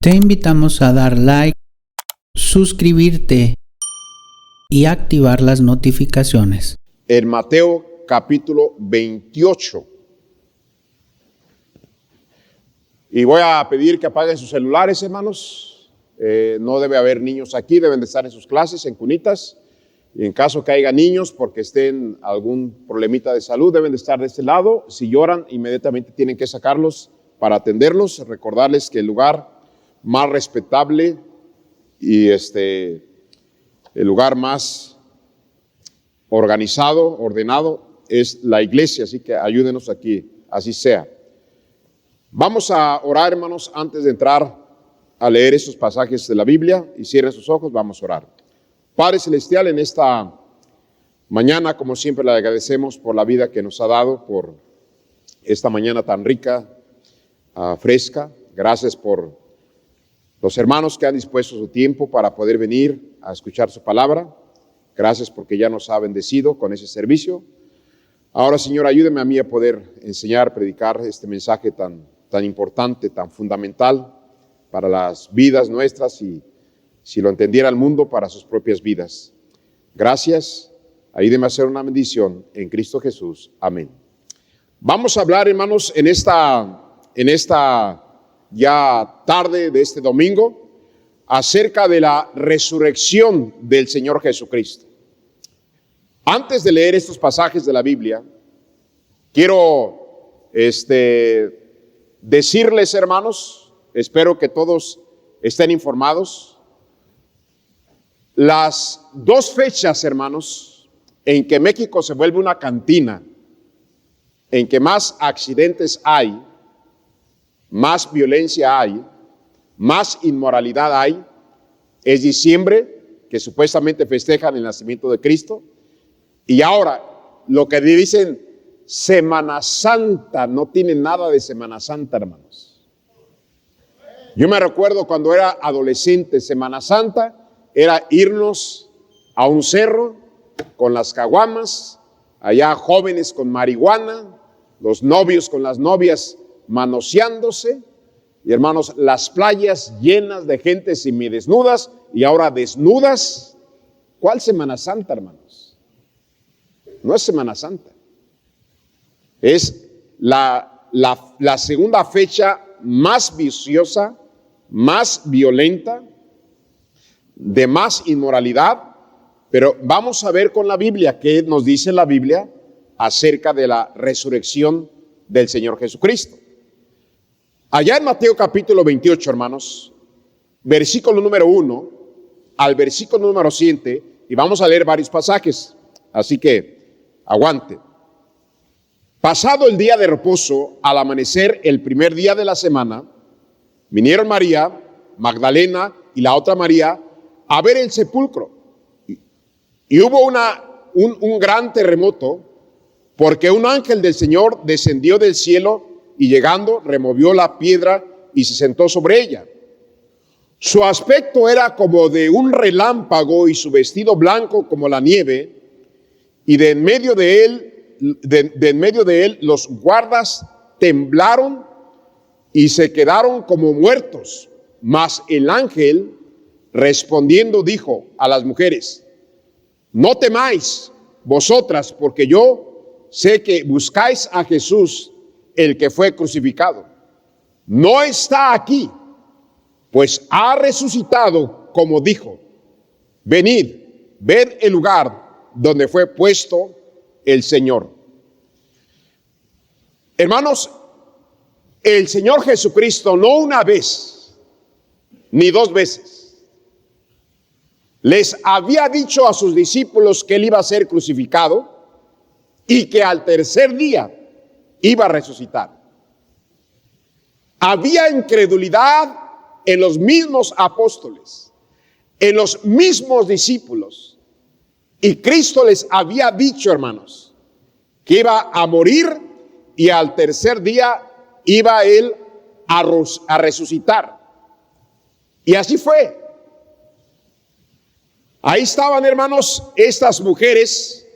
Te invitamos a dar like, suscribirte y activar las notificaciones. En Mateo capítulo 28. Y voy a pedir que apaguen sus celulares, hermanos. No debe haber niños aquí, deben de estar en sus clases, en cunitas. Y en caso que haya niños, porque estén algún problemita de salud, deben de estar de este lado. Si lloran, inmediatamente tienen que sacarlos para atenderlos. Recordarles que el lugar más respetable y el lugar más organizado, ordenado, es la iglesia. Así que ayúdenos aquí, así sea. Vamos a orar, hermanos, antes de entrar a leer estos pasajes de la Biblia. Y cierren sus ojos, vamos a orar. Padre Celestial, en esta mañana, como siempre, le agradecemos por la vida que nos ha dado, por esta mañana tan rica, fresca. Gracias por los hermanos que han dispuesto su tiempo para poder venir a escuchar su palabra. Gracias porque ya nos ha bendecido con ese servicio. Ahora, Señor, ayúdeme a mí a poder enseñar, predicar este mensaje tan importante, tan fundamental para las vidas nuestras y, si lo entendiera el mundo, para sus propias vidas. Gracias. Ayúdeme a hacer una bendición en Cristo Jesús. Amén. Vamos a hablar, hermanos, en esta ya tarde de este domingo, acerca de la resurrección del Señor Jesucristo. Antes de leer estos pasajes de la Biblia, quiero decirles, hermanos, espero que todos estén informados, las dos fechas, hermanos, en que México se vuelve una cantina, en que más accidentes hay, más violencia hay, más inmoralidad hay, es diciembre, que supuestamente festejan el nacimiento de Cristo, y ahora lo que dicen Semana Santa, no tiene nada de Semana Santa, hermanos. Yo me recuerdo cuando era adolescente, Semana Santa era irnos a un cerro con las caguamas, allá jóvenes con marihuana, los novios con las novias manoseándose, y hermanos, las playas llenas de gente semidesnudas y ahora desnudas. ¿Cuál Semana Santa, hermanos? No es Semana Santa. Es la segunda fecha más viciosa, más violenta, de más inmoralidad. Pero vamos a ver con la Biblia qué nos dice la Biblia acerca de la resurrección del Señor Jesucristo. Allá en Mateo capítulo 28, hermanos, versículo número 1 al versículo número 7, y vamos a leer varios pasajes, así que aguante. Pasado el día de reposo, al amanecer el primer día de la semana, vinieron María Magdalena y la otra María a ver el sepulcro. Y hubo un gran terremoto, porque un ángel del Señor descendió del cielo y llegando removió la piedra y se sentó sobre ella. Su aspecto era como de un relámpago y su vestido blanco como la nieve, y de en medio de él los guardas temblaron y se quedaron como muertos. Mas el ángel respondiendo dijo a las mujeres: no temáis vosotras, porque yo sé que buscáis a Jesús, el que fue crucificado. No está aquí, pues ha resucitado como dijo. Venid, ved el lugar donde fue puesto el Señor. Hermanos, el Señor Jesucristo no una vez, ni dos veces, les había dicho a sus discípulos que Él iba a ser crucificado y que al tercer día iba a resucitar. Había incredulidad en los mismos apóstoles, en los mismos discípulos, y Cristo les había dicho, hermanos, que iba a morir y al tercer día iba Él a resucitar. Y así fue. Ahí estaban, hermanos, estas mujeres,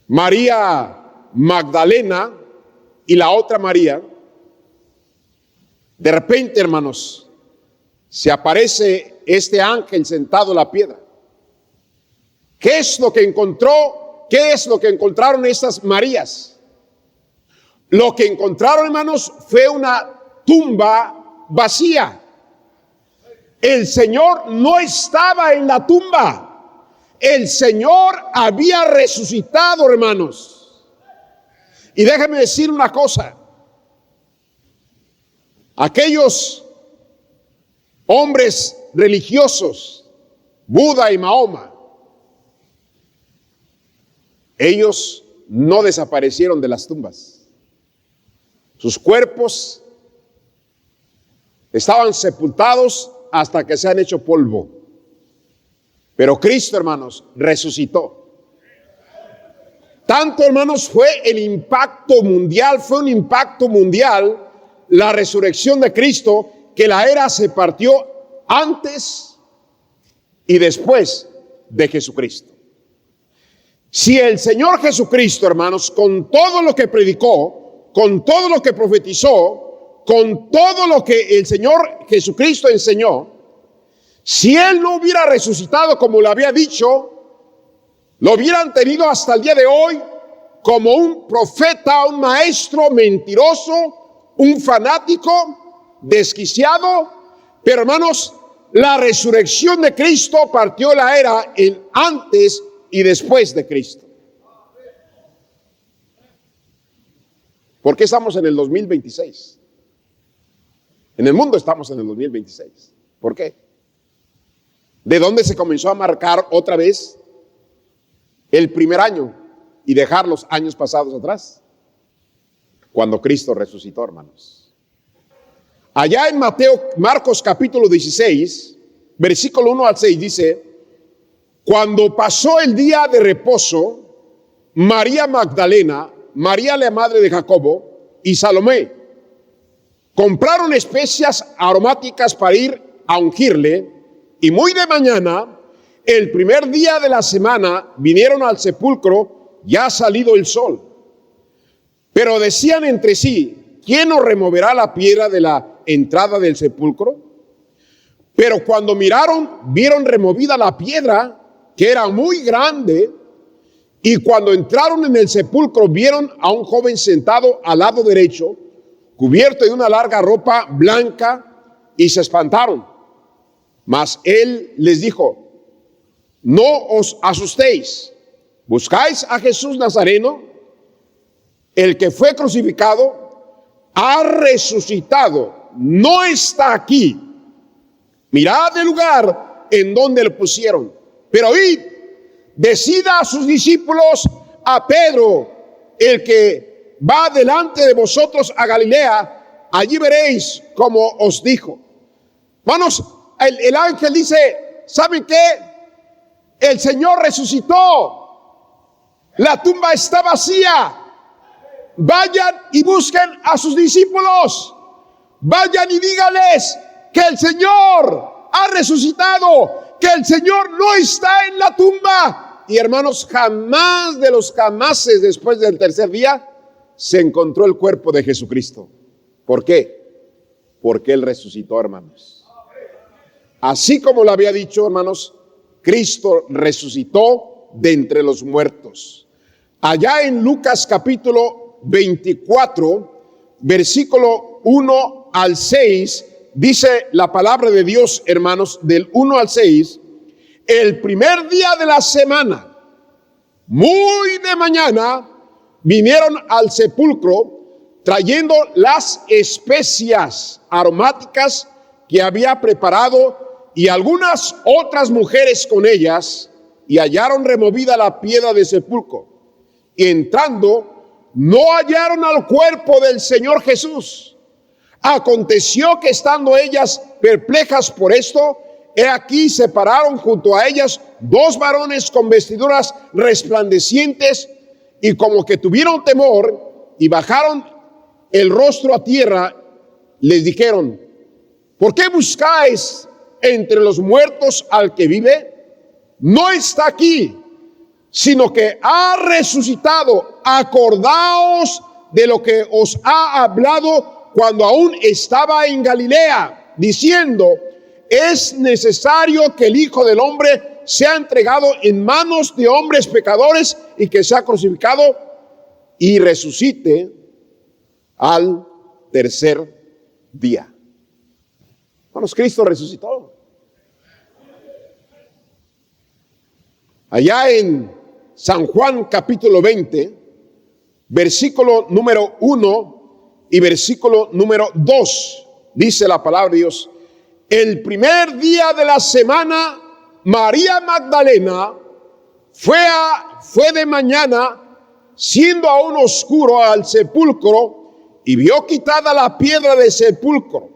María Magdalena y la otra María, De repente, hermanos, se aparece este ángel sentado en la piedra. ¿Qué es lo que encontró? ¿Qué es lo que encontraron estas Marías? Lo que encontraron, hermanos, fue una tumba vacía. El Señor no estaba en la tumba. El Señor había resucitado, hermanos. Y déjenme decir una cosa. Aquellos hombres religiosos, Buda y Mahoma, ellos no desaparecieron de las tumbas. Sus cuerpos estaban sepultados hasta que se han hecho polvo. Pero Cristo, hermanos, resucitó. Tanto, hermanos, fue el impacto mundial, fue un impacto mundial la resurrección de Cristo, que la era se partió antes y después de Jesucristo. Si el Señor Jesucristo, hermanos, con todo lo que predicó, con todo lo que profetizó, con todo lo que el Señor Jesucristo enseñó, si Él no hubiera resucitado como lo había dicho, lo hubieran tenido hasta el día de hoy como un profeta, un maestro mentiroso, un fanático, desquiciado. Pero, hermanos, la resurrección de Cristo partió la era en antes y después de Cristo. ¿Por qué estamos en el 2026? En el mundo estamos en el 2026. ¿Por qué? ¿De dónde se comenzó a marcar otra vez el primer año y dejar los años pasados atrás? Cuando Cristo resucitó, hermanos. Allá en Marcos capítulo 16, versículo 1 al 6 dice: cuando pasó el día de reposo, María Magdalena, María la madre de Jacobo y Salomé compraron especias aromáticas para ir a ungirle, y muy de mañana, el primer día de la semana, vinieron al sepulcro ya salido el sol. Pero decían entre sí: ¿quién nos removerá la piedra de la entrada del sepulcro? Pero cuando miraron, vieron removida la piedra, que era muy grande, y cuando entraron en el sepulcro, vieron a un joven sentado al lado derecho, cubierto de una larga ropa blanca, y se espantaron. Mas él les dijo: no os asustéis, ¿buscáis a Jesús Nazareno? El que fue crucificado ha resucitado, no está aquí. Mirad el lugar en donde lo pusieron. Pero id, decid a sus discípulos, a Pedro, el que va delante de vosotros a Galilea, allí veréis como os dijo. Hermanos, el ángel dice: ¿saben qué? El Señor resucitó. La tumba está vacía. Vayan y busquen a sus discípulos. Vayan y díganles que el Señor ha resucitado, que el Señor no está en la tumba. Y, hermanos, jamás de los jamases, después del tercer día, se encontró el cuerpo de Jesucristo. ¿Por qué? Porque Él resucitó, hermanos. Así como lo había dicho, hermanos, Cristo resucitó de entre los muertos. Allá en Lucas capítulo 24, versículo 1 al 6, dice la palabra de Dios, hermanos, del 1 al 6: el primer día de la semana, muy de mañana, vinieron al sepulcro trayendo las especias aromáticas que había preparado, y algunas otras mujeres con ellas, y hallaron removida la piedra del sepulcro. Y entrando, no hallaron al cuerpo del Señor Jesús. Aconteció que, estando ellas perplejas por esto, he aquí se pararon junto a ellas dos varones con vestiduras resplandecientes, y como que tuvieron temor y bajaron el rostro a tierra, les dijeron: ¿por qué buscáis entre los muertos al que vive? No está aquí, sino que ha resucitado. Acordaos de lo que os ha hablado cuando aún estaba en Galilea, diciendo: es necesario que el Hijo del Hombre sea entregado en manos de hombres pecadores y que sea crucificado y resucite al tercer día. Hermanos, Cristo resucitó. Allá en San Juan capítulo 20, versículo número 1 y versículo número 2, dice la palabra de Dios: el primer día de la semana, María Magdalena fue de mañana, siendo aún oscuro, al sepulcro, y vio quitada la piedra del sepulcro.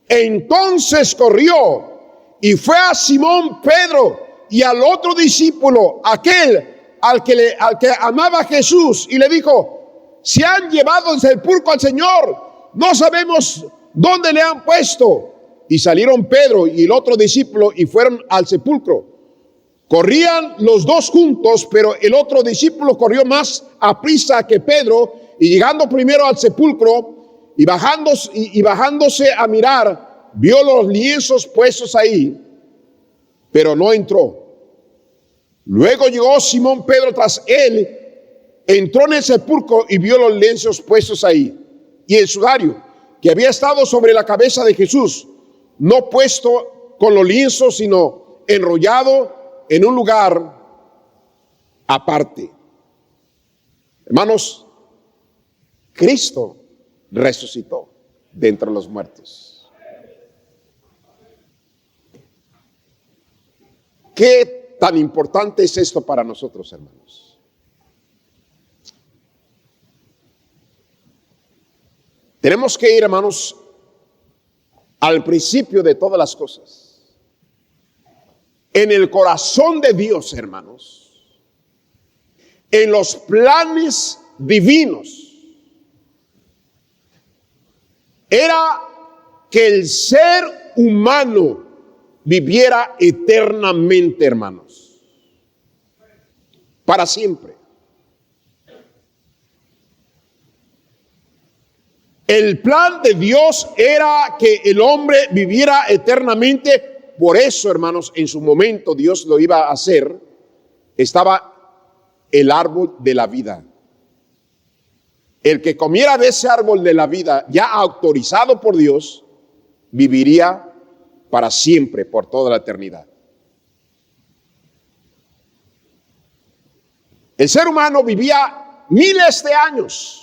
Entonces corrió y fue a Simón Pedro y al otro discípulo, aquel al que amaba a Jesús, y le dijo: se han llevado del sepulcro al Señor, no sabemos dónde le han puesto. Y salieron Pedro y el otro discípulo y fueron al sepulcro. Corrían los dos juntos, pero el otro discípulo corrió más aprisa que Pedro, y llegando primero al sepulcro y bajándose a mirar, vio los lienzos puestos ahí, pero no entró. Luego llegó Simón Pedro tras él, entró en el sepulcro y vio los lienzos puestos ahí, y el sudario que había estado sobre la cabeza de Jesús, no puesto con los lienzos, sino enrollado en un lugar aparte. Hermanos, Cristo resucitó de entre los muertos. ¿Qué tan importante es esto para nosotros, hermanos? Tenemos que ir, hermanos, al principio de todas las cosas. En el corazón de Dios, hermanos, en los planes divinos, era que el ser humano viviera eternamente, hermanos, para siempre. El plan de Dios era que el hombre viviera eternamente. Por eso, hermanos, en su momento Dios lo iba a hacer. Estaba el árbol de la vida. El que comiera de ese árbol de la vida, ya autorizado por Dios, viviría para siempre, por toda la eternidad. El ser humano vivía miles de años.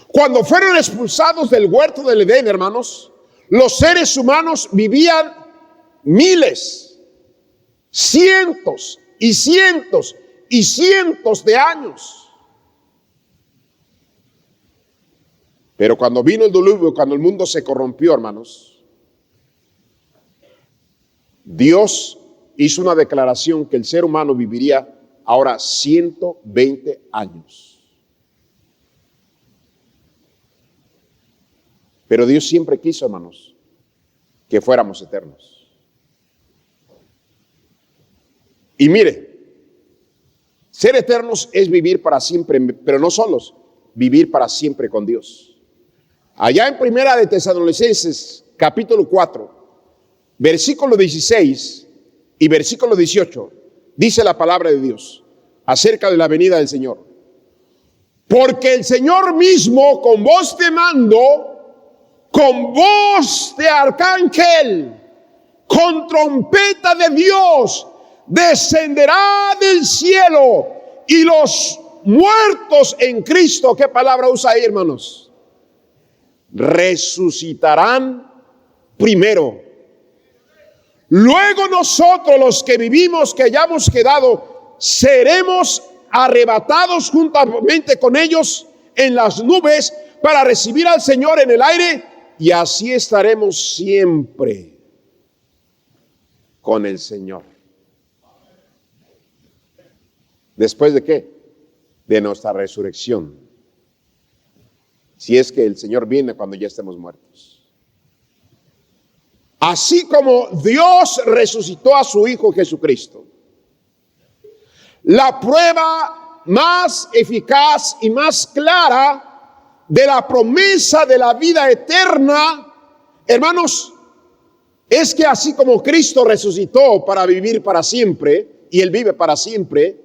Cuando fueron expulsados del huerto del Edén, hermanos, los seres humanos vivían miles, cientos y cientos y cientos de años. Pero cuando vino el diluvio, cuando el mundo se corrompió, hermanos, Dios hizo una declaración que el ser humano viviría ahora 120 años. Pero Dios siempre quiso, hermanos, que fuéramos eternos. Y mire, ser eternos es vivir para siempre, pero no solos, vivir para siempre con Dios. Allá en Primera de Tesalonicenses, capítulo 4, versículo 16 y versículo 18, dice la palabra de Dios acerca de la venida del Señor. Porque el Señor mismo, con voz de mando, con voz de arcángel, con trompeta de Dios, descenderá del cielo, y los muertos en Cristo, ¿qué palabra usa ahí, hermanos? Resucitarán primero. Luego nosotros, los que vivimos, que hayamos quedado, seremos arrebatados juntamente con ellos en las nubes para recibir al Señor en el aire, y así estaremos siempre con el Señor. ¿Después de qué? De nuestra resurrección. Si es que el Señor viene cuando ya estemos muertos. Así como Dios resucitó a su Hijo Jesucristo, la prueba más eficaz y más clara de la promesa de la vida eterna, hermanos, es que así como Cristo resucitó para vivir para siempre, y Él vive para siempre,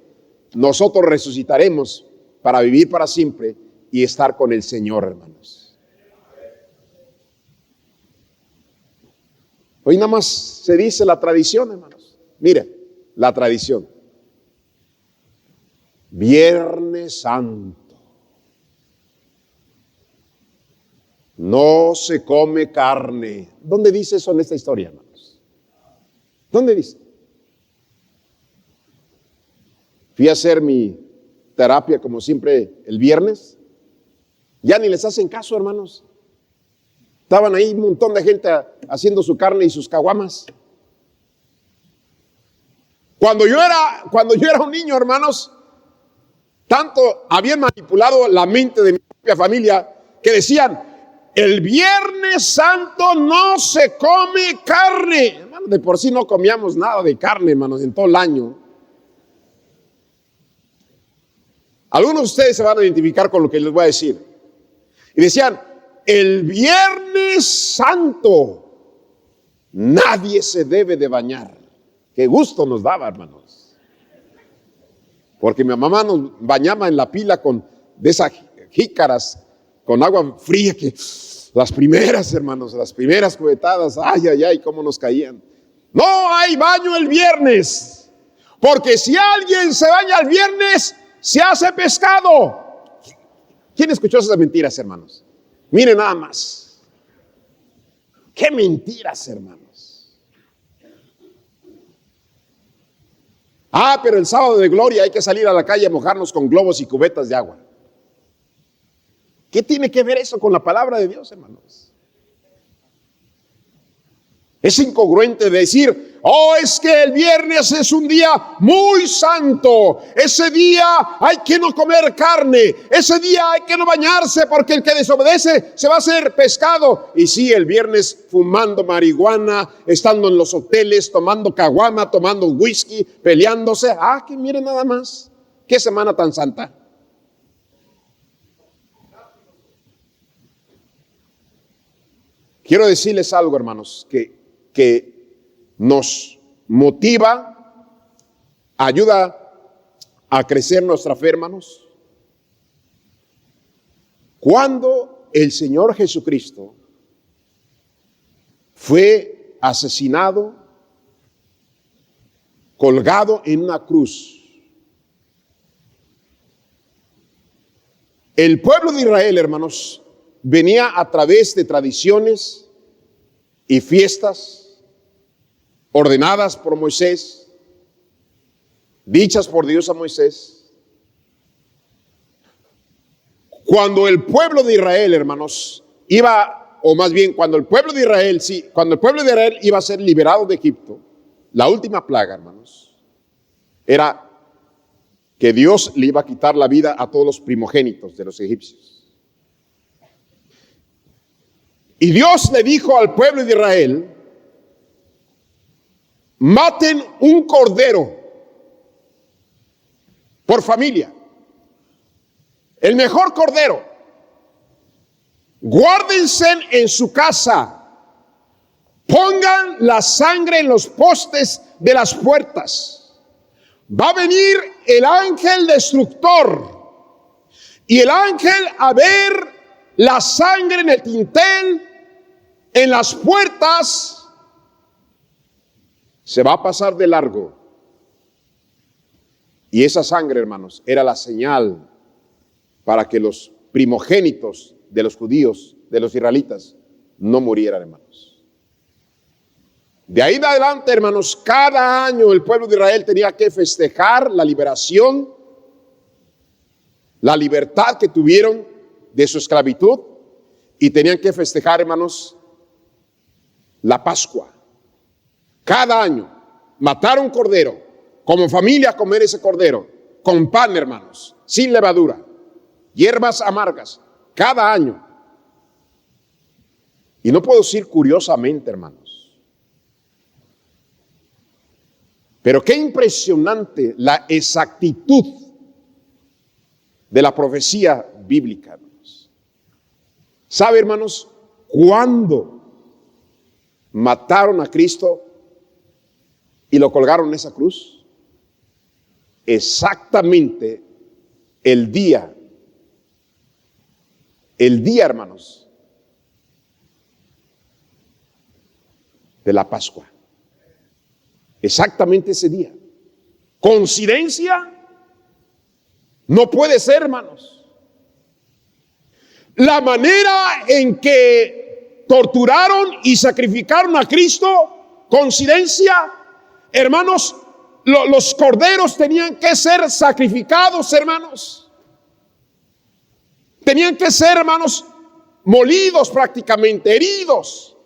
nosotros resucitaremos para vivir para siempre y estar con el Señor, hermanos. Hoy nada más se dice la tradición, hermanos. Mire, la tradición. Viernes Santo. No se come carne. ¿Dónde dice eso en esta historia, hermanos? ¿Dónde dice? Fui a hacer mi terapia como siempre el viernes. Ya ni les hacen caso, hermanos. Estaban ahí un montón de gente haciendo su carne y sus caguamas. Cuando yo era un niño, hermanos, tanto habían manipulado la mente de mi propia familia que decían: el Viernes Santo no se come carne. Hermano, de por sí no comíamos nada de carne, hermanos, en todo el año. Algunos de ustedes se van a identificar con lo que les voy a decir. Y decían: el Viernes Santo nadie se debe de bañar. Qué gusto nos daba, hermanos. Porque mi mamá nos bañaba en la pila de esas jícaras con agua fría, que las primeras, hermanos, las primeras cubetadas, ay, ay, ay, cómo nos caían. No hay baño el viernes, porque si alguien se baña el viernes, se hace pescado. ¿Quién escuchó esas mentiras, hermanos? Miren nada más. Qué mentiras, hermanos. Ah, pero el sábado de gloria hay que salir a la calle a mojarnos con globos y cubetas de agua. ¿Qué tiene que ver eso con la palabra de Dios, hermanos? Es incongruente decir: oh, es que el viernes es un día muy santo. Ese día hay que no comer carne. Ese día hay que no bañarse, porque el que desobedece se va a hacer pescado. Y sí, el viernes fumando marihuana, estando en los hoteles, tomando caguama, tomando whisky, peleándose. Ah, que miren nada más. Qué semana tan santa. Quiero decirles algo, hermanos, que nos motiva, ayuda a crecer nuestra fe, hermanos. Cuando el Señor Jesucristo fue asesinado, colgado en una cruz, el pueblo de Israel, hermanos, venía a través de tradiciones y fiestas ordenadas por Moisés, dichas por Dios a Moisés. Cuando el pueblo de Israel, hermanos, cuando el pueblo de Israel iba a ser liberado de Egipto, la última plaga, hermanos, era que Dios le iba a quitar la vida a todos los primogénitos de los egipcios. Y Dios le dijo al pueblo de Israel: maten un cordero por familia, el mejor cordero. Guárdense en su casa, pongan la sangre en los postes de las puertas. Va a venir el ángel destructor, y el ángel a ver la sangre en el dintel, en las puertas, se va a pasar de largo. Y esa sangre, hermanos, era la señal para que los primogénitos de los judíos, de los israelitas, no murieran, hermanos. De ahí en adelante, hermanos, cada año el pueblo de Israel tenía que festejar la liberación, la libertad que tuvieron de su esclavitud, y tenían que festejar, hermanos, la Pascua. Cada año matar un cordero, como familia comer ese cordero, con pan, hermanos, sin levadura, hierbas amargas, cada año. Y no puedo decir curiosamente, hermanos, pero qué impresionante la exactitud de la profecía bíblica, hermanos. ¿Sabe, hermanos, cuándo mataron a Cristo y lo colgaron en esa cruz? Exactamente el día, hermanos, de la Pascua. Exactamente ese día. ¿Coincidencia? No puede ser, hermanos. La manera en que torturaron y sacrificaron a Cristo, ¿coincidencia? Hermanos, los corderos tenían que ser sacrificados, hermanos. Tenían que ser, hermanos, molidos prácticamente, heridos.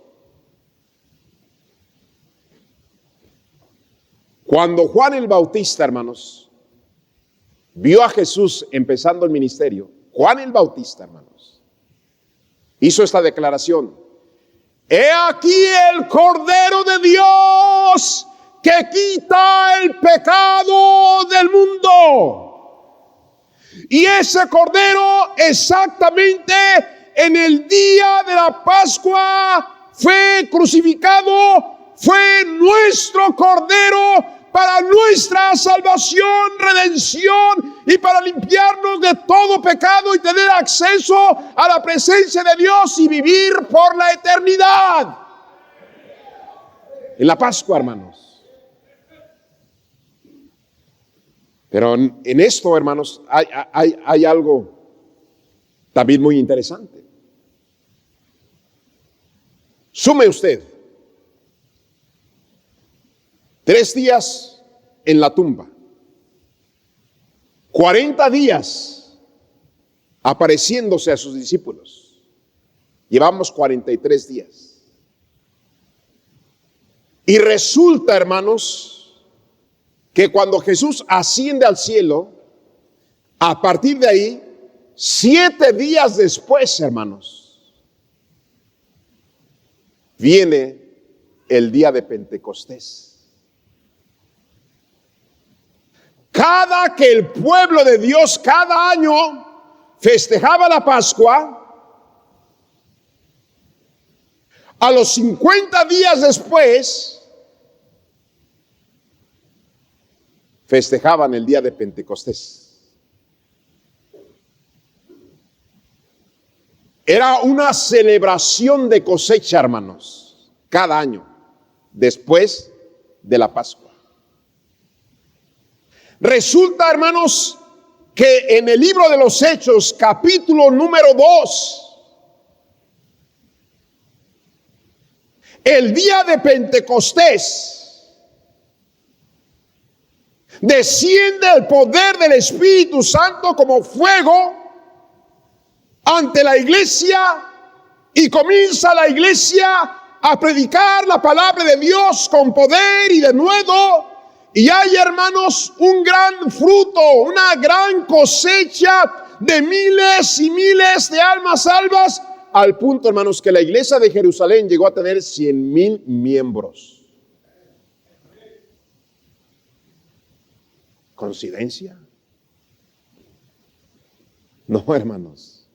Cuando Juan el Bautista, hermanos, vio a Jesús empezando el ministerio, Juan el Bautista, hermanos, hizo esta declaración: he aquí el Cordero de Dios que quita el pecado del mundo. Y ese Cordero, exactamente en el día de la Pascua, fue crucificado, fue nuestro Cordero para nuestra salvación, redención y para limpiarnos de todo pecado y tener acceso a la presencia de Dios y vivir por la eternidad. En la Pascua, hermanos. Pero en esto, hermanos, hay algo también muy interesante. Sume usted 3 días en la tumba, 40 días apareciéndose a sus discípulos. Llevamos 43 días. Y resulta, hermanos, que cuando Jesús asciende al cielo, a partir de ahí, 7 días después, hermanos, viene el día de Pentecostés. Cada que el pueblo de Dios cada año festejaba la Pascua, a los 50 días después festejaban el día de Pentecostés. Era una celebración de cosecha, hermanos, cada año después de la Pascua. Resulta, hermanos, que en el libro de los Hechos, capítulo número 2, el día de Pentecostés, desciende el poder del Espíritu Santo como fuego ante la iglesia y comienza la iglesia a predicar la palabra de Dios con poder y de nuevo. Y hay, hermanos, un gran fruto, una gran cosecha de miles y miles de almas salvas, al punto, hermanos, que la iglesia de Jerusalén llegó a tener 100,000 miembros. ¿Coincidencia? No, hermanos,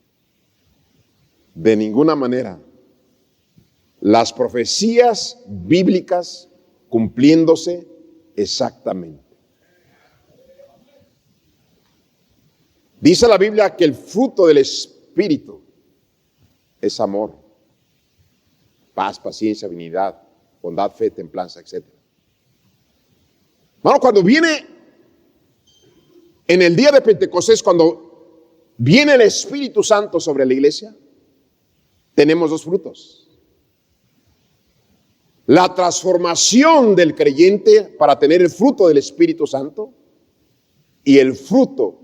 de ninguna manera. Las profecías bíblicas cumpliéndose exactamente. Dice la Biblia que el fruto del Espíritu es amor, paz, paciencia, benignidad, bondad, fe, templanza, etc. Bueno, cuando viene en el día de Pentecostés, cuando viene el Espíritu Santo sobre la iglesia, tenemos 2 frutos. La transformación del creyente para tener el fruto del Espíritu Santo y el fruto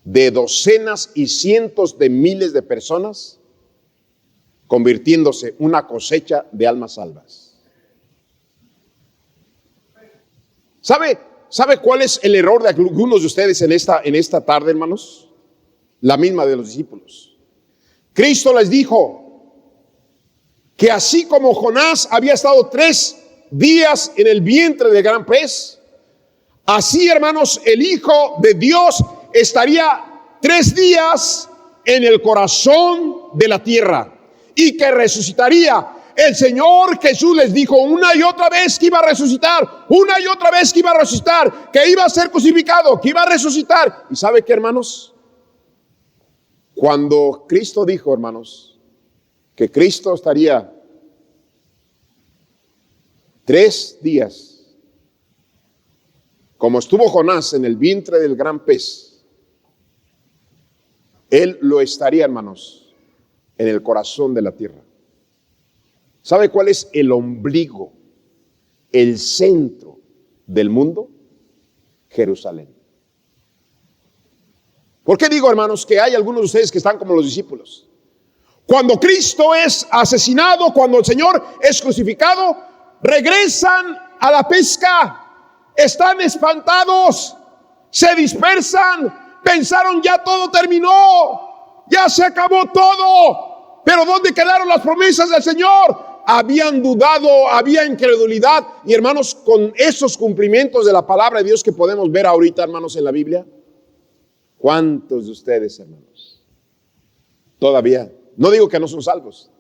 de docenas y cientos de miles de personas convirtiéndose en una cosecha de almas salvas. ¿Sabe cuál es el error de algunos de ustedes en esta tarde, hermanos? La misma de los discípulos. Cristo les dijo que así como Jonás había estado 3 días en el vientre del gran pez, así, hermanos, el Hijo de Dios estaría 3 días en el corazón de la tierra y que resucitaría. El Señor Jesús les dijo una y otra vez que iba a resucitar, una y otra vez que iba a resucitar, que iba a ser crucificado, que iba a resucitar. ¿Y sabe qué, hermanos? Cuando Cristo dijo, hermanos, que Cristo estaría 3 días, como estuvo Jonás en el vientre del gran pez, Él lo estaría, hermanos, en el corazón de la tierra. ¿Sabe cuál es el ombligo, el centro del mundo? Jerusalén. ¿Por qué digo, hermanos, que hay algunos de ustedes que están como los discípulos? Cuando Cristo es asesinado, cuando el Señor es crucificado, regresan a la pesca, están espantados, se dispersan, pensaron ya todo terminó, ya se acabó todo. Pero ¿dónde quedaron las promesas del Señor? Habían dudado, había incredulidad. Y hermanos, con esos cumplimientos de la palabra de Dios que podemos ver ahorita, hermanos, en la Biblia, ¿cuántos de ustedes, hermanos, todavía, no digo que no son salvos,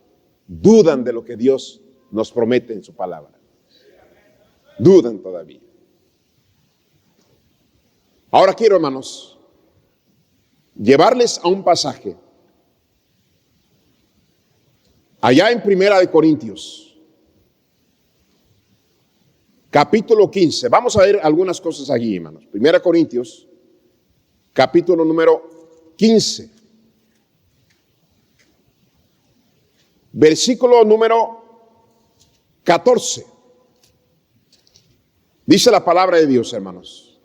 dudan de lo que Dios nos promete en su palabra? Dudan todavía. Ahora quiero, hermanos, llevarles a un pasaje allá en Primera de Corintios, capítulo 15. Vamos a ver algunas cosas allí, hermanos. Primera de Corintios, capítulo número 15. Versículo número 14. Dice la palabra de Dios, hermanos.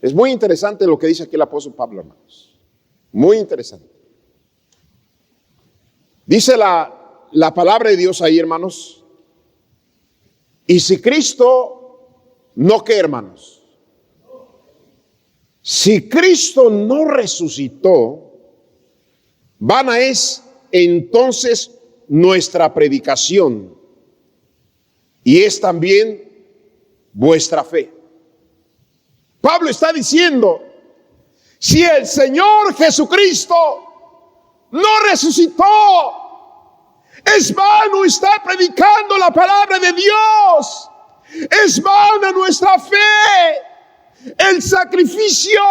Es muy interesante lo que dice aquí el apóstol Pablo, hermanos. Muy interesante. Dice la palabra de Dios ahí, hermanos. Y si Cristo no, ¿qué, hermanos? Si Cristo no resucitó, vana es entonces nuestra predicación y es también vuestra fe. Pablo está diciendo, si el Señor Jesucristo no resucitó, es vano estar predicando la palabra de Dios. Es vana nuestra fe, el sacrificio,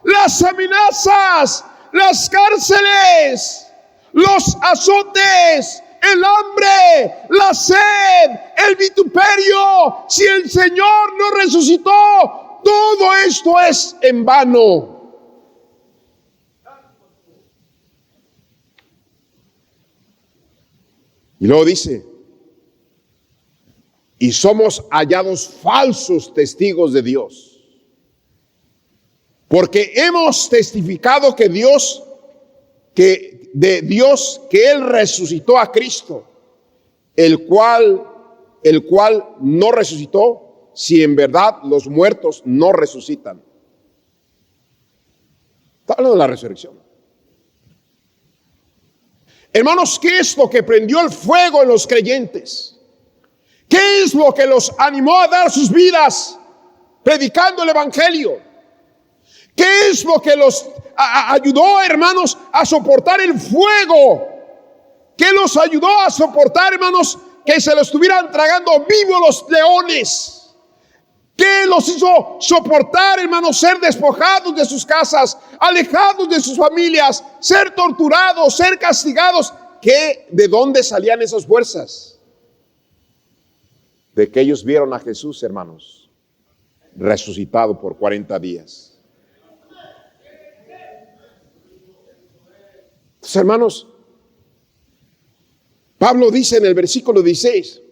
las amenazas, las cárceles, los azotes, el hambre, la sed, el vituperio. Si el Señor no resucitó, todo esto es en vano. Y luego dice, y somos hallados falsos testigos de Dios, porque hemos testificado que Él resucitó a Cristo, el cual no resucitó, si en verdad los muertos no resucitan. Está hablando de la resurrección. Hermanos, ¿qué es lo que prendió el fuego en los creyentes? ¿Qué es lo que los animó a dar sus vidas predicando el evangelio? ¿Qué es lo que los ayudó, hermanos, a soportar el fuego? ¿Qué los ayudó a soportar, hermanos, que se lo estuvieran tragando vivos los leones? ¿Qué los hizo soportar, hermanos, ser despojados de sus casas, alejados de sus familias, ser torturados, ser castigados? ¿De dónde salían esas fuerzas? De que ellos vieron a Jesús, hermanos, resucitado por 40 días. Entonces, hermanos, Pablo dice en el versículo 16,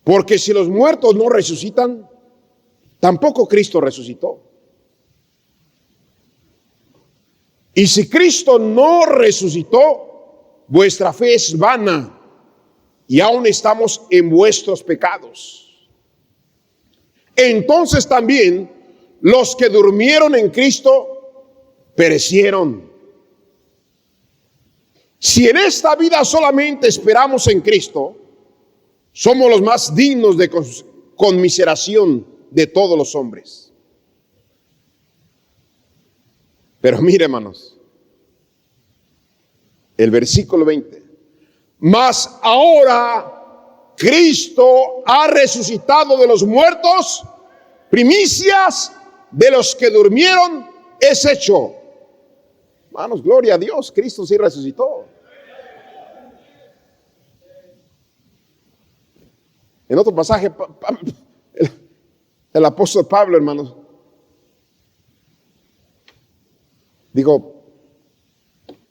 porque si los muertos no resucitan, tampoco Cristo resucitó. Y si Cristo no resucitó, vuestra fe es vana y aún estamos en vuestros pecados. Entonces también los que durmieron en Cristo perecieron. Si en esta vida solamente esperamos en Cristo, somos los más dignos de conmiseración de todos los hombres. Pero mire, hermanos, el versículo 20. Mas ahora Cristo ha resucitado de los muertos, primicias de los que durmieron es hecho. Hermanos, gloria a Dios, Cristo sí resucitó. En otro pasaje, el apóstol Pablo, hermanos, dijo,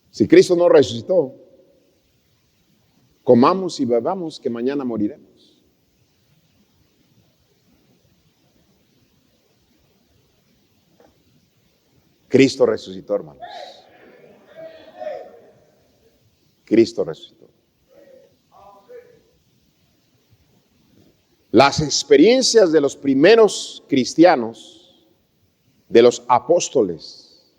si Cristo no resucitó, comamos y bebamos que mañana moriremos. Cristo resucitó, hermanos. Cristo resucitó. Las experiencias de los primeros cristianos, de los apóstoles,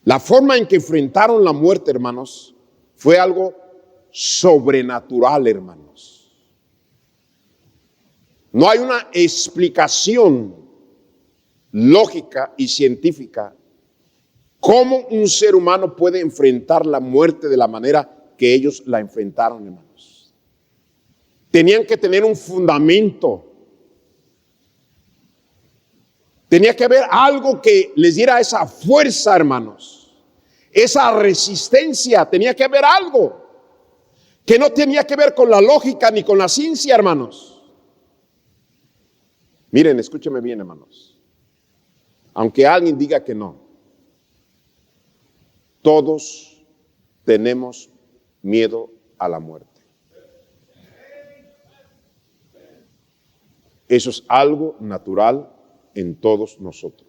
la forma en que enfrentaron la muerte, hermanos, fue algo sobrenatural, hermanos. No hay una explicación lógica y científica cómo un ser humano puede enfrentar la muerte de la manera que ellos la enfrentaron, hermanos. Tenían que tener un fundamento. Tenía que haber algo que les diera esa fuerza, hermanos. Esa resistencia. Tenía que haber algo que no tenía que ver con la lógica ni con la ciencia, hermanos. Miren, escúcheme bien, hermanos. Aunque alguien diga que no, todos tenemos miedo a la muerte. Eso es algo natural en todos nosotros.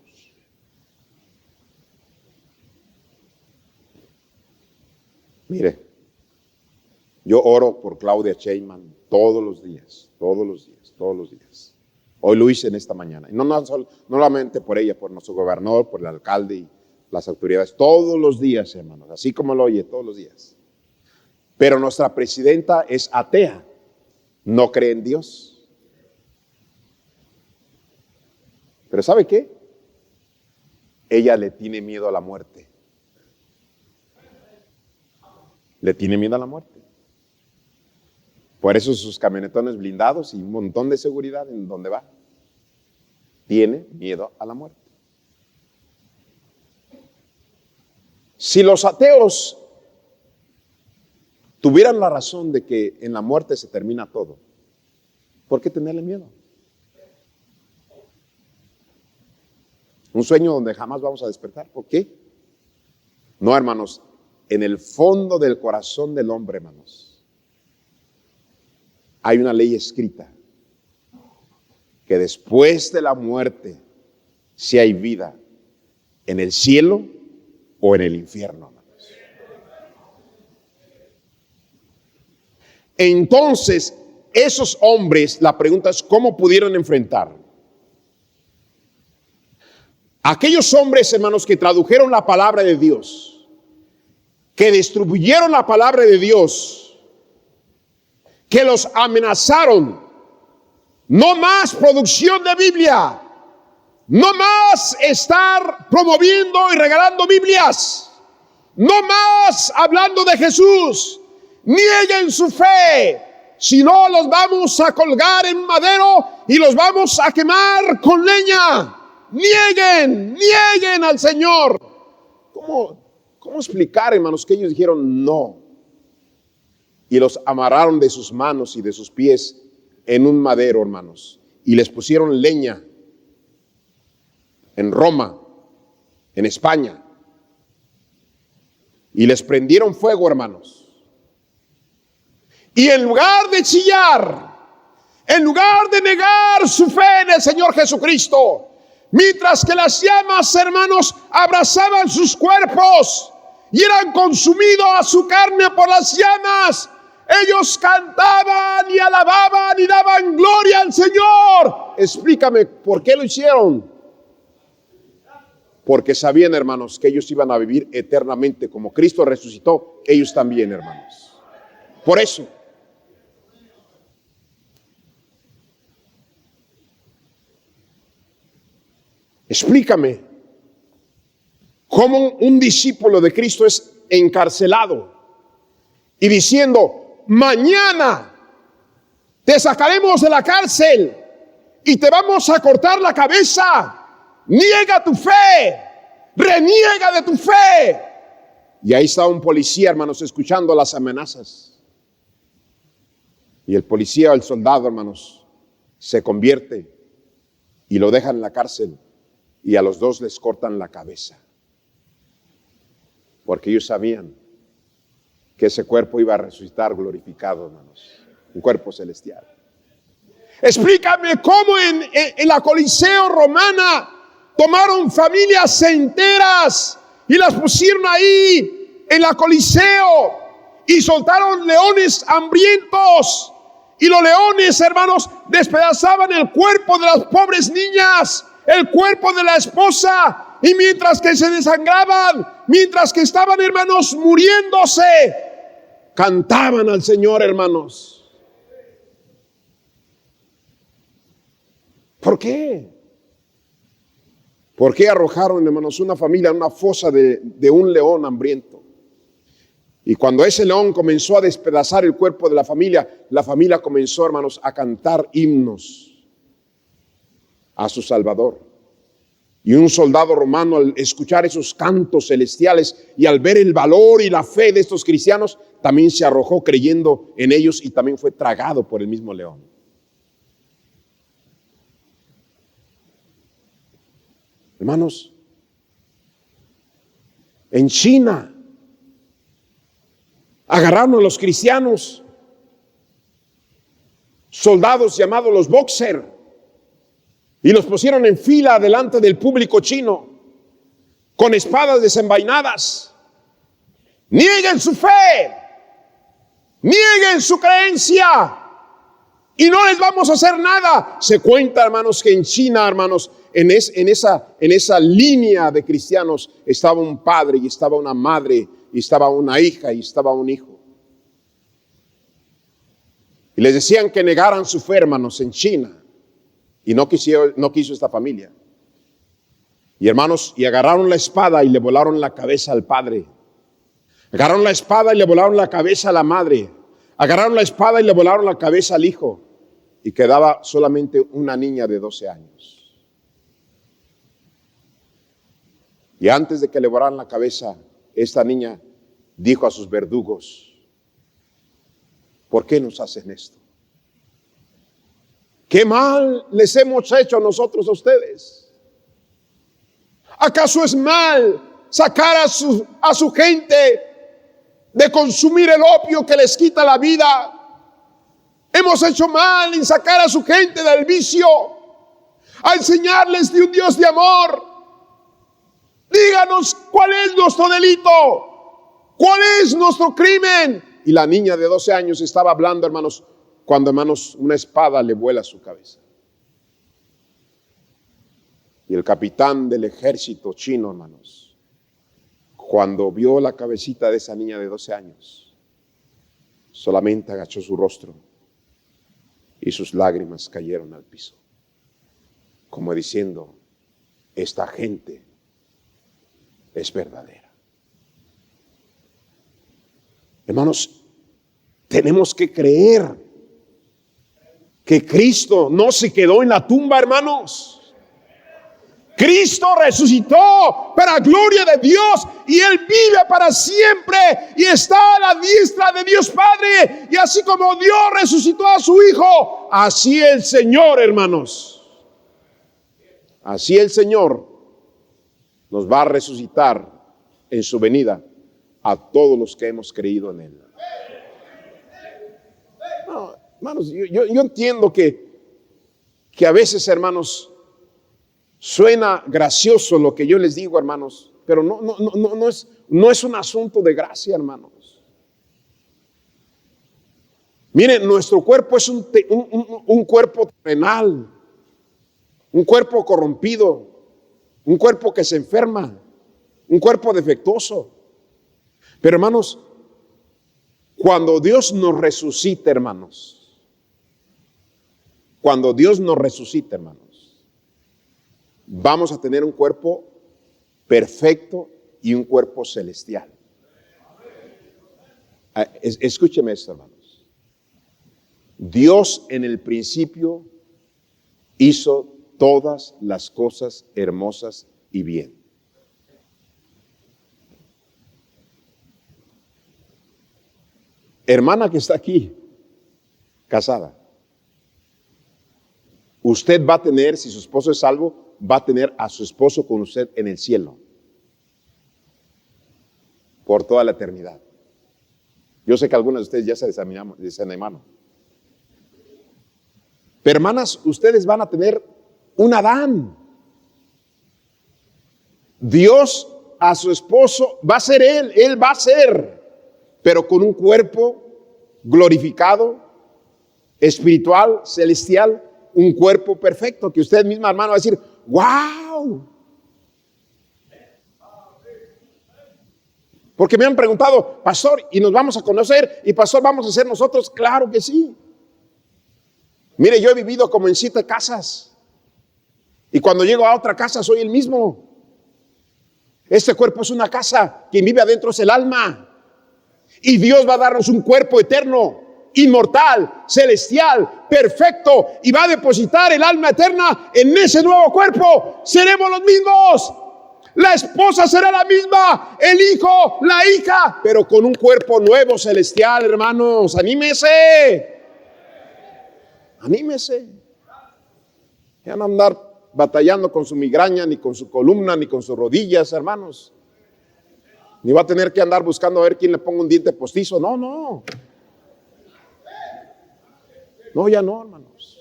Mire, yo oro por Claudia Sheinbaum todos los días. Hoy lo hice en esta mañana. Y no solamente por ella, por nuestro gobernador, por el alcalde y las autoridades. Todos los días, hermanos, así como lo oye, todos los días. Pero nuestra presidenta es atea, no cree en Dios. Pero ¿sabe qué? Ella le tiene miedo a la muerte. Le tiene miedo a la muerte. Por eso sus camionetones blindados y un montón de seguridad en donde va. Tiene miedo a la muerte. Si los ateos tuvieran la razón de que en la muerte se termina todo, ¿por qué tenerle miedo? Un sueño donde jamás vamos a despertar. ¿Por qué? No, hermanos, en el fondo del corazón del hombre, hermanos, hay una ley escrita que después de la muerte, si hay vida en el cielo o en el infierno, hermanos. Entonces, esos hombres, la pregunta es, ¿cómo pudieron enfrentar? Aquellos hombres, hermanos, que tradujeron la palabra de Dios, que distribuyeron la palabra de Dios, que los amenazaron, no más producción de Biblia, no más estar promoviendo y regalando Biblias, no más hablando de Jesús, nieguen su fe, si no los vamos a colgar en madero y los vamos a quemar con leña. Nieguen al Señor. ¿Cómo explicar, hermanos, que ellos dijeron no? Y los amarraron de sus manos y de sus pies en un madero, hermanos, y les pusieron leña en Roma, en España, y les prendieron fuego, hermanos. Y en lugar de chillar, en lugar de negar su fe en el Señor Jesucristo, mientras que las llamas, hermanos, abrazaban sus cuerpos y eran consumidos a su carne por las llamas, ellos cantaban y alababan y daban gloria al Señor. Explícame, ¿por qué lo hicieron? Porque sabían, hermanos, que ellos iban a vivir eternamente. Como Cristo resucitó, ellos también, hermanos. Por eso. Explícame cómo un discípulo de Cristo es encarcelado y diciendo: mañana te sacaremos de la cárcel y te vamos a cortar la cabeza. Niega tu fe, reniega de tu fe. Y ahí está un policía, hermanos, escuchando las amenazas. Y el policía o el soldado, hermanos, se convierte y lo dejan en la cárcel, y a los dos les cortan la cabeza. Porque ellos sabían que ese cuerpo iba a resucitar glorificado, hermanos, un cuerpo celestial. Explícame cómo en la Coliseo romana tomaron familias enteras y las pusieron ahí en la Coliseo y soltaron leones hambrientos. Y los leones, hermanos, despedazaban el cuerpo de las pobres niñas, el cuerpo de la esposa. Y mientras que se desangraban, mientras que estaban, hermanos, muriéndose, cantaban al Señor, hermanos. ¿Por qué? ¿Por qué arrojaron, hermanos, una familia en una fosa de un león hambriento? Y cuando ese león comenzó a despedazar el cuerpo de la familia comenzó, hermanos, a cantar himnos a su Salvador. Y un soldado romano, al escuchar esos cantos celestiales y al ver el valor y la fe de estos cristianos, también se arrojó creyendo en ellos y también fue tragado por el mismo león. Hermanos, en China agarraron a los cristianos, soldados llamados los boxer, y los pusieron en fila delante del público chino con espadas desenvainadas. Nieguen su fe, nieguen su creencia y no les vamos a hacer nada. Se cuenta, hermanos, que en China, hermanos, en esa línea de cristianos estaba un padre y estaba una madre y estaba una hija y estaba un hijo. Y les decían que negaran su fe, hermanos, en China. Y no quiso esta familia. Y hermanos, y agarraron la espada y le volaron la cabeza al padre. Agarraron la espada y le volaron la cabeza a la madre. Agarraron la espada y le volaron la cabeza al hijo. Y quedaba solamente una niña de 12 años. Y antes de que le volaran la cabeza, esta niña dijo a sus verdugos: ¿por qué nos hacen esto? ¿Qué mal les hemos hecho a nosotros a ustedes? ¿Acaso es mal sacar a su gente de consumir el opio que les quita la vida? Hemos hecho mal en sacar a su gente del vicio, a enseñarles de un Dios de amor. Díganos cuál es nuestro delito, cuál es nuestro crimen. Y la niña de 12 años estaba hablando, hermanos, cuando, hermanos, una espada le vuela a su cabeza. Y el capitán del ejército chino, hermanos, cuando vio la cabecita de esa niña de 12 años, solamente agachó su rostro y sus lágrimas cayeron al piso, como diciendo: esta gente es verdadera. Hermanos, tenemos que creer que Cristo no se quedó en la tumba, hermanos. Cristo resucitó para gloria de Dios y Él vive para siempre y está a la diestra de Dios Padre. Y así como Dios resucitó a su Hijo, así el Señor, hermanos, así el Señor nos va a resucitar en su venida a todos los que hemos creído en Él. No, hermanos, yo entiendo que a veces, hermanos, suena gracioso lo que yo les digo, hermanos, pero no es un asunto de gracia, hermanos. Miren, nuestro cuerpo es un cuerpo terrenal, un cuerpo corrompido, un cuerpo que se enferma, un cuerpo defectuoso. Pero, hermanos, cuando Dios nos resucita, hermanos, vamos a tener un cuerpo perfecto y un cuerpo celestial. Escúcheme esto, hermanos. Dios en el principio hizo todas las cosas hermosas y bien. Hermana que está aquí, casada, usted va a tener, si su esposo es salvo, va a tener a su esposo con usted en el cielo por toda la eternidad. Yo sé que algunos de ustedes ya se desanimaron. Pero hermanas, ustedes van a tener un Adán. Dios a su esposo va a ser él va a ser, pero con un cuerpo glorificado, espiritual, celestial, un cuerpo perfecto, que usted misma, hermano, va a decir, ¡wow! Porque me han preguntado, pastor, ¿y nos vamos a conocer? ¿Y pastor, vamos a ser nosotros? Claro que sí. Mire, yo he vivido como en 7 casas. Y cuando llego a otra casa soy el mismo. Este cuerpo es una casa. Quien vive adentro es el alma. Y Dios va a darnos un cuerpo eterno, inmortal, celestial, perfecto. Y va a depositar el alma eterna en ese nuevo cuerpo. Seremos los mismos. La esposa será la misma, el hijo, la hija, pero con un cuerpo nuevo, celestial, hermanos. Anímese. Anímese. Ya no andar batallando con su migraña, ni con su columna, ni con sus rodillas, hermanos. Ni va a tener que andar buscando a ver quién le ponga un diente postizo. No, no. No, ya no, hermanos.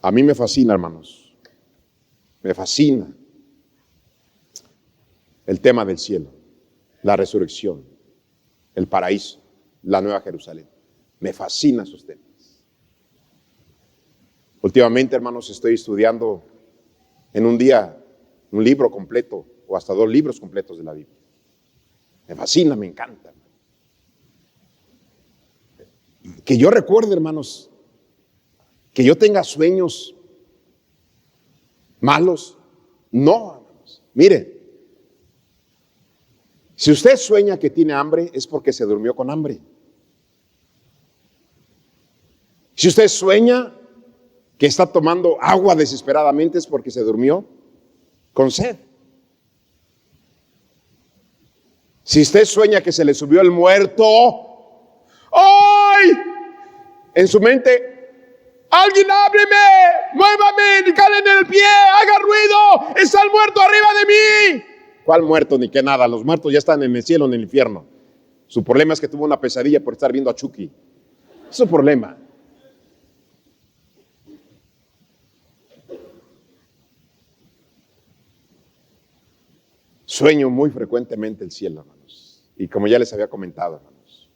A mí me fascina, hermanos. Me fascina el tema del cielo, la resurrección, el paraíso, la nueva Jerusalén. Me fascinan esos temas. Últimamente, hermanos, estoy estudiando en un día un libro completo o hasta 2 libros completos de la Biblia. Me fascina, me encanta. Que yo recuerde, hermanos, que yo tenga sueños malos. No, hermanos. Mire, si usted sueña que tiene hambre, es porque se durmió con hambre. Si usted sueña que está tomando agua desesperadamente, es porque se durmió con sed. Si usted sueña que se le subió el muerto, ¡ay! En su mente, alguien hábleme, muévame, calen en el pie, haga ruido, está el muerto arriba de mí. ¿Cuál muerto? Ni que nada, los muertos ya están en el cielo, en el infierno. Su problema es que tuvo una pesadilla por estar viendo a Chucky. Es su problema. Sueño muy frecuentemente el cielo, hermanos. Y como ya les había comentado, hermanos.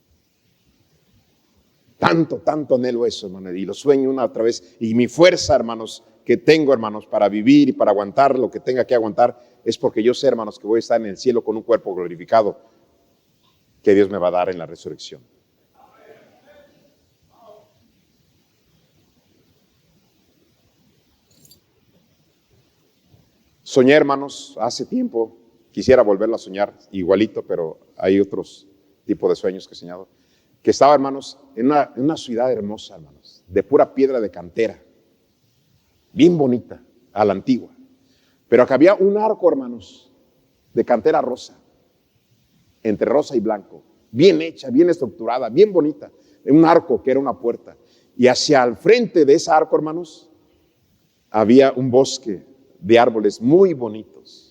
Tanto anhelo eso, hermanos. Y lo sueño una otra vez. Y mi fuerza, hermanos, que tengo, hermanos, para vivir y para aguantar lo que tenga que aguantar, es porque yo sé, hermanos, que voy a estar en el cielo con un cuerpo glorificado que Dios me va a dar en la resurrección. Soñé, hermanos, hace tiempo. Quisiera volverlo a soñar igualito, pero hay otros tipos de sueños que he soñado. Que estaba, hermanos, en una ciudad hermosa, hermanos, de pura piedra de cantera, bien bonita, a la antigua. Pero acá había un arco, hermanos, de cantera rosa, entre rosa y blanco, bien hecha, bien estructurada, bien bonita. Un arco que era una puerta. Y hacia el frente de ese arco, hermanos, había un bosque de árboles muy bonitos.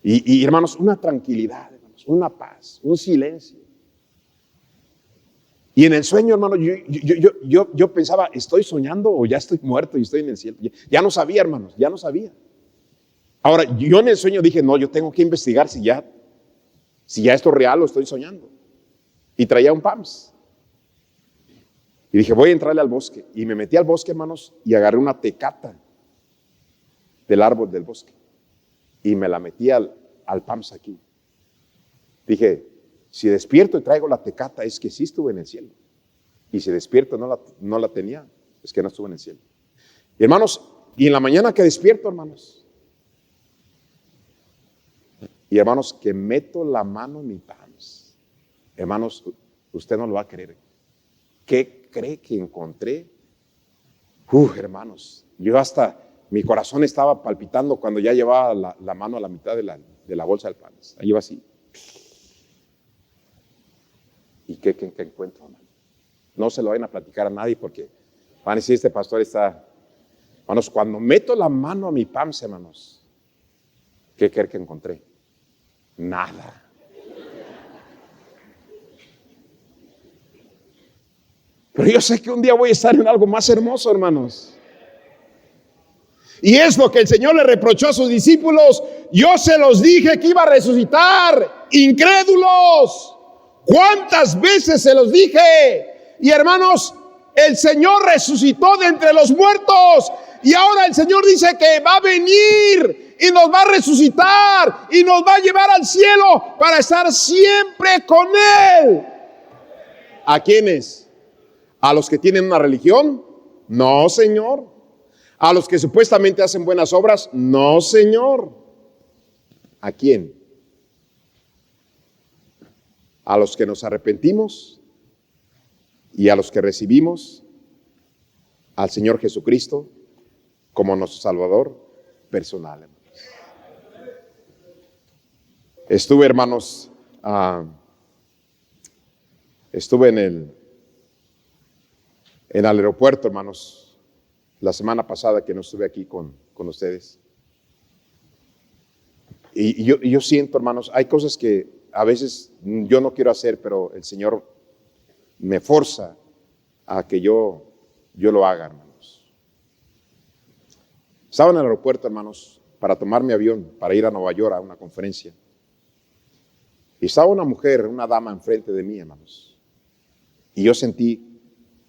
Y hermanos, una tranquilidad, hermanos, una paz, un silencio. Y en el sueño, hermano, yo pensaba, ¿estoy soñando o ya estoy muerto y estoy en el cielo? Ya no sabía, hermanos, ya no sabía. Ahora, yo en el sueño dije, no, yo tengo que investigar si ya esto es real o estoy soñando. Y traía un PAMS. Y dije, voy a entrarle al bosque. Y me metí al bosque, hermanos, y agarré una tecata del árbol del bosque. Y me la metí al PAMS aquí. Dije, Si despierto y traigo la tecata, es que sí estuve en el cielo. Y si despierto no la tenía, es que no estuve en el cielo. Y hermanos, y en la mañana que despierto, hermanos, y hermanos, que meto la mano en mi pants, hermanos, usted no lo va a creer. ¿Qué cree que encontré? Hermanos, yo hasta, mi corazón estaba palpitando cuando ya llevaba la mano a la mitad de la bolsa del pants. Ahí iba así. ¿Y qué encuentro, hermano? No se lo vayan a platicar a nadie porque van a decir, este pastor está... Hermanos, cuando meto la mano a mi pants, hermanos, ¿qué creen que encontré? Nada. Pero yo sé que un día voy a estar en algo más hermoso, hermanos. Y es lo que el Señor le reprochó a sus discípulos. Yo se los dije que iba a resucitar. Incrédulos. ¿Cuántas veces se los dije? Y hermanos, el Señor resucitó de entre los muertos. Y ahora el Señor dice que va a venir y nos va a resucitar y nos va a llevar al cielo para estar siempre con Él. ¿A quiénes? ¿A los que tienen una religión? No, Señor. ¿A los que supuestamente hacen buenas obras? No, Señor. ¿A quién? A los que nos arrepentimos y a los que recibimos al Señor Jesucristo como nuestro Salvador personal, hermanos. Estuve, hermanos, estuve en el aeropuerto, hermanos, la semana pasada que no estuve aquí con ustedes. Y yo siento, hermanos, hay cosas que a veces yo no quiero hacer, pero el Señor me forza a que yo lo haga, hermanos. Estaba en el aeropuerto, hermanos, para tomar mi avión, para ir a Nueva York a una conferencia. Y estaba una mujer, una dama enfrente de mí, hermanos. Y yo sentí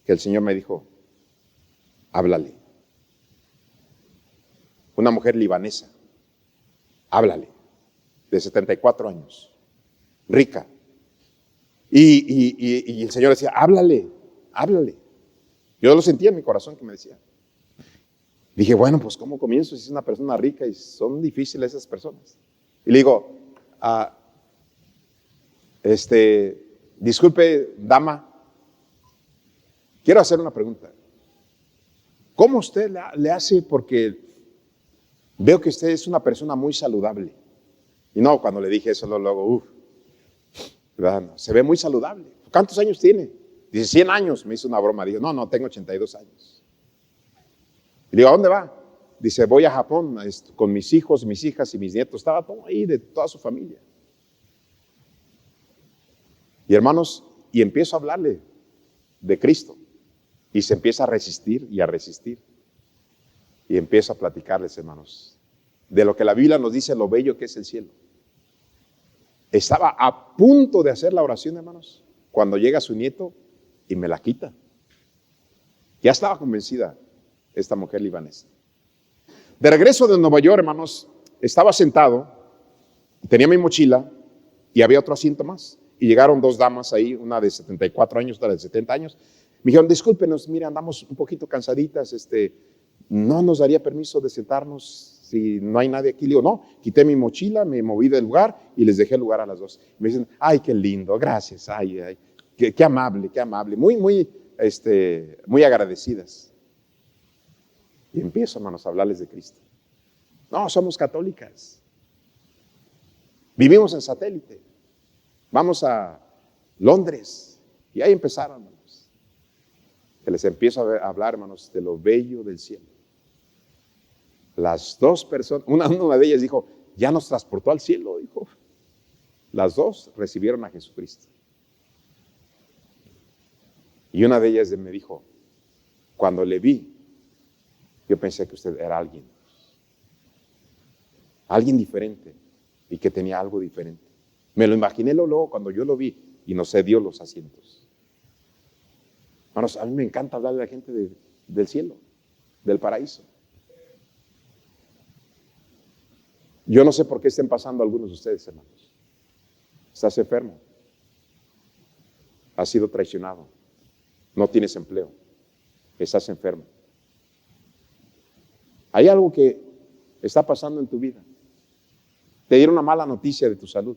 que el Señor me dijo, háblale. Una mujer libanesa, háblale, de 74 años, rica. Y el Señor decía, háblale, háblale. Yo lo sentía en mi corazón que me decía. Dije, bueno, pues ¿cómo comienzo si es una persona rica y son difíciles esas personas? Y le digo, disculpe, dama, quiero hacer una pregunta. ¿Cómo usted le hace? Porque veo que usted es una persona muy saludable. Y no, cuando le dije eso, luego, se ve muy saludable. ¿Cuántos años tiene? Dice, 100 años. Me hizo una broma. Digo, no, tengo 82 años. Y le digo, ¿a dónde va? Dice, voy a Japón con mis hijos, mis hijas y mis nietos. Estaba todo ahí, de toda su familia. Y hermanos, y empiezo a hablarle de Cristo. Y se empieza a resistir y a resistir. Y empiezo a platicarles, hermanos, de lo que la Biblia nos dice, lo bello que es el cielo. Estaba a punto de hacer la oración, hermanos, cuando llega su nieto y me la quita. Ya estaba convencida esta mujer libanesa. De regreso de Nueva York, hermanos, estaba sentado, tenía mi mochila y había otro asiento más. Y llegaron dos damas ahí, una de 74 años, otra de 70 años. Me dijeron, discúlpenos, mire, andamos un poquito cansaditas, no nos daría permiso de sentarnos si no hay nadie aquí. Le digo, no, quité mi mochila, me moví del lugar y les dejé el lugar a las dos. Me dicen, ay, qué lindo, gracias, ay, qué amable, muy agradecidas. Y empiezo, hermanos, a hablarles de Cristo. No, somos católicas. Vivimos en satélite. Vamos a Londres. Y ahí empezaron, hermanos. Que les empiezo a hablar, hermanos, de lo bello del cielo. Las dos personas, una de ellas dijo, ya nos transportó al cielo, dijo. Las dos recibieron a Jesucristo. Y una de ellas me dijo, cuando le vi, yo pensé que usted era alguien diferente y que tenía algo diferente. Me lo imaginé luego cuando yo lo vi y nos cedió los asientos. Hermanos, a mí me encanta hablar de la gente del cielo, del paraíso. Yo no sé por qué estén pasando algunos de ustedes, hermanos. Estás enfermo. Has sido traicionado. No tienes empleo. Estás enfermo. Hay algo que está pasando en tu vida. Te dieron una mala noticia de tu salud.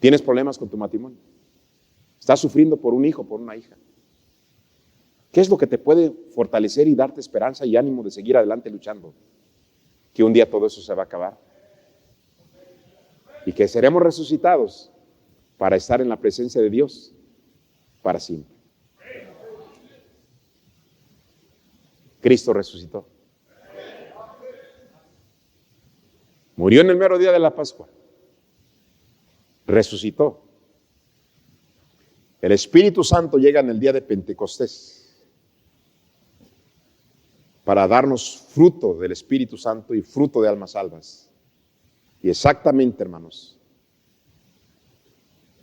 Tienes problemas con tu matrimonio. Estás sufriendo por un hijo, por una hija. ¿Qué es lo que te puede fortalecer y darte esperanza y ánimo de seguir adelante luchando? Que un día todo eso se va a acabar. Y que seremos resucitados para estar en la presencia de Dios para siempre. Cristo resucitó. Murió en el mero día de la Pascua. Resucitó. El Espíritu Santo llega en el día de Pentecostés para darnos fruto del Espíritu Santo y fruto de almas salvas. Y exactamente, hermanos,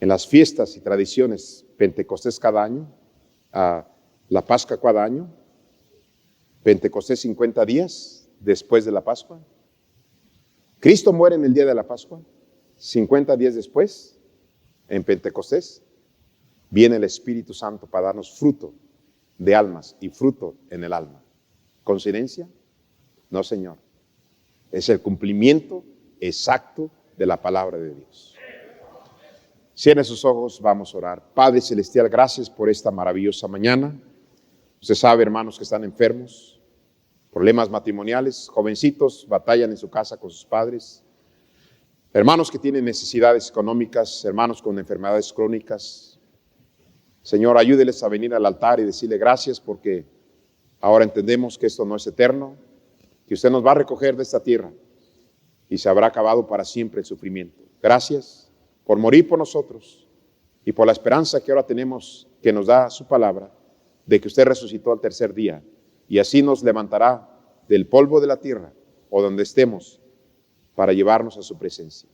en las fiestas y tradiciones, Pentecostés cada año, la Pascua cada año, Pentecostés 50 días después de la Pascua. Cristo muere en el día de la Pascua, 50 días después, en Pentecostés, viene el Espíritu Santo para darnos fruto de almas y fruto en el alma. ¿Coincidencia? No, Señor. Es el cumplimiento exacto de la palabra de Dios. Cierren sus ojos, vamos a orar. Padre Celestial, gracias por esta maravillosa mañana. Usted sabe, hermanos, que están enfermos, problemas matrimoniales, jovencitos batallan en su casa con sus padres, hermanos que tienen necesidades económicas, hermanos con enfermedades crónicas. Señor, ayúdeles a venir al altar y decirle gracias porque ahora entendemos que esto no es eterno, que usted nos va a recoger de esta tierra y se habrá acabado para siempre el sufrimiento. Gracias por morir por nosotros y por la esperanza que ahora tenemos, que nos da su palabra, de que usted resucitó al tercer día y así nos levantará del polvo de la tierra o donde estemos para llevarnos a su presencia.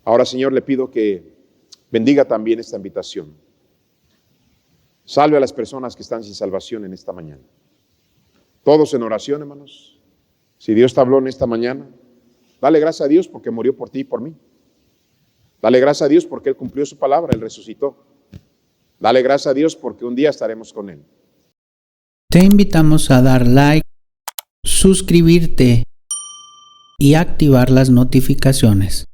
Ahora, Señor, le pido que bendiga también esta invitación. Salve a las personas que están sin salvación en esta mañana. Todos en oración, hermanos. Si Dios te habló en esta mañana, dale gracias a Dios porque murió por ti y por mí. Dale gracias a Dios porque Él cumplió su palabra, Él resucitó. Dale gracias a Dios porque un día estaremos con Él. Te invitamos a dar like, suscribirte y activar las notificaciones.